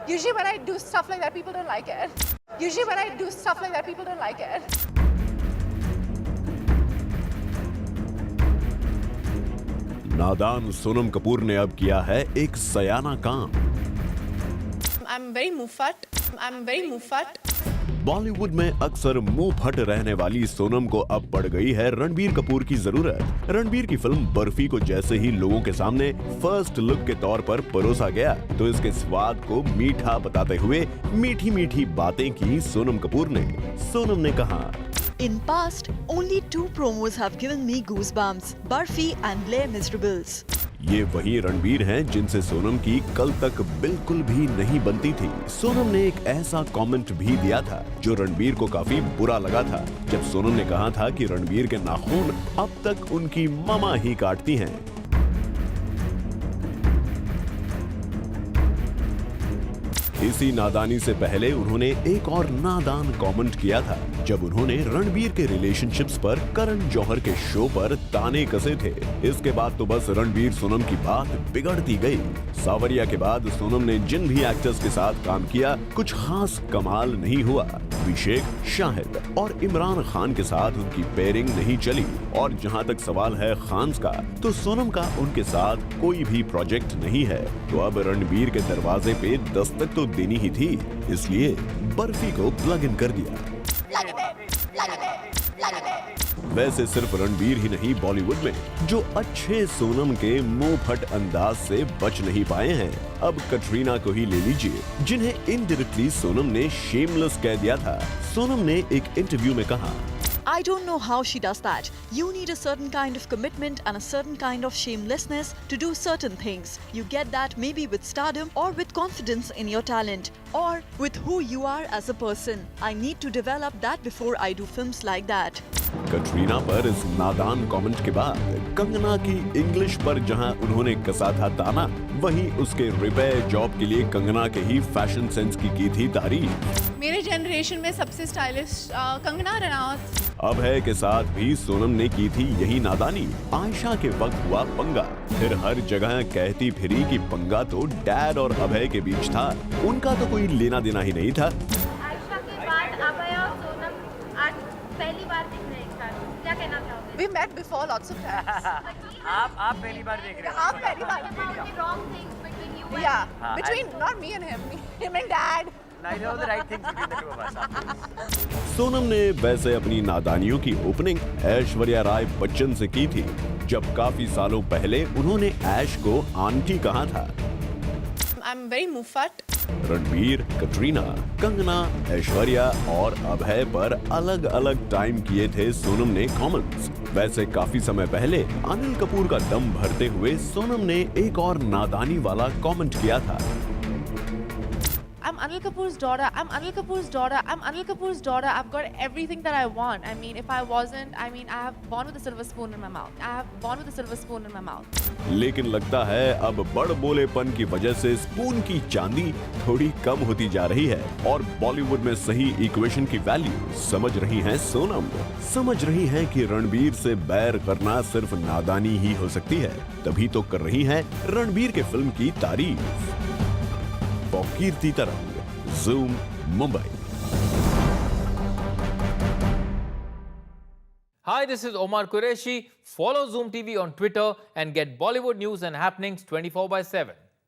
Usually when I do stuff like that, people don't like it. Usually when I do stuff like that, people don't like it. नादान सोनम कपूर ने अब किया है एक सयाना काम। I'm very muffat. I'm very muffat. Bollywood में अक्सर मुंह फट रहने वाली सोनम को अब पड़ गई है रणबीर कपूर की जरूरत। रणबीर की फिल्म बर्फी को जैसे ही लोगों के सामने फर्स्ट लुक के तौर पर परोसा गया तो इसके स्वाद को मीठा बताते हुए मीठी मीठी बातें की सोनम कपूर ने। सोनम ने कहा, In past, only 2 promos have given me goosebumps, Barfi and Les Miserables. ये वही रणबीर हैं जिनसे सोनम की कल तक बिल्कुल भी नहीं बनती थी। सोनम ने एक ऐसा कमेंट भी दिया था जो रणबीर को काफी बुरा लगा था, जब सोनम ने कहा था कि रणबीर के नाखून अब तक उनकी मामा ही काटती हैं। इसी नादानी से पहले उन्होंने एक और नादान कमेंट किया था जब उन्होंने रणबीर के रिलेशनशिप्स पर करण जौहर के शो पर ताने कसे थे। इसके बाद तो बस रणबीर सोनम की बात बिगड़ती गई। सावरिया के बाद सोनम ने जिन भी एक्टर्स के साथ काम किया कुछ खास कमाल नहीं हुआ। अभिषेक, शाहिद और इमरान खान के साथ उनकी पेयरिंग नहीं चली और जहां तक सवाल है खान्स का तो सोनम का उनके साथ कोई भी प्रोजेक्ट नहीं है। तो अब रणबीर के दरवाजे पे दस्तक तो देनी ही थी, इसलिए बर्फी को प्लग इन कर दिया। वैसे सिर्फ रणबीर ही नहीं, बॉलीवुड में जो अच्छे सोनम के मुंह फट अंदाज से बच नहीं पाए हैं। अब कटरीना को ही ले लीजिए, जिन्हें इनडायरेक्टली सोनम ने शेमलेस कह दिया था। सोनम ने एक इंटरव्यू में कहा, I don't know how she does that. You need a certain kind of commitment and a certain kind of shamelessness to do certain things. You get that maybe with stardom or with confidence in your talent or with who you are as a person. I need to develop that before I do films like that. Katrina पर इस नादान comment के बाद कंगना की English पर जहां उन्होंने कसा था ताना, वहीं उसके रिपे जॉब के लिए कंगना के ही फैशन सेंस की थी तारीफ। मेरे जनरेशन में सबसे स्टाइलिश कंगना रनौत। अभय के साथ भी सोनम ने की थी यही नादानी। आयशा के वक्त हुआ पंगा, फिर हर जगह कहती फिरी कि पंगा तो डैड और अभय के बीच था, उनका तो कोई लेना देना ही नहीं था। आयशा के बाद अभय और सोनम आज पहली बार दिख रहे हैं एक साथ, क्या कहना चाहोगे? We met before lots of times. आप पहली बार देख रहे हो। आप पहली बार। About the wrong things between you and Yeah, between not me and him and dad. Neither of the right things between the two of us. Sonam ने वैसे अपनी नादानियों की ओपनिंग ऐश्वर्या राय बच्चन से की थी, जब काफी सालों पहले उन्होंने ऐश को आंटी कहा था। I'm very muffat. Ranbir, Katrina, Kangana, Aishwarya और अभय पर अलग अलग टाइम किए थे सोनम ने कमेंट्स। वैसे काफी समय पहले अनिल कपूर का दम भरते हुए सोनम ने एक और नादानी वाला कमेंट किया था। I'm Anil Kapoor's daughter. I'm Anil Kapoor's daughter. I'm Anil Kapoor's daughter. I've got everything that I want. I mean, if I wasn't, I mean, I have born with a silver spoon in my mouth. I have born with a silver spoon in my mouth. लेकिन लगता है अब बड़ बोलेपन की वजह से spoon की चांदी थोड़ी कम होती जा रही है और बॉलीवुड में सही इक्वेशन की वैल्यू समझ रही हैं सोनम। समझ रही हैं कि रणबीर से बैर करना सिर्फ नादानी ही हो सकती है, तभी तो कर रही हैं रणबीर के फिल्म की तारीफ। कीर्ति तरंग, Zoom, Mumbai. Hi, this is Omar Qureshi. Follow Zoom TV on Twitter and get Bollywood news and happenings 24/7.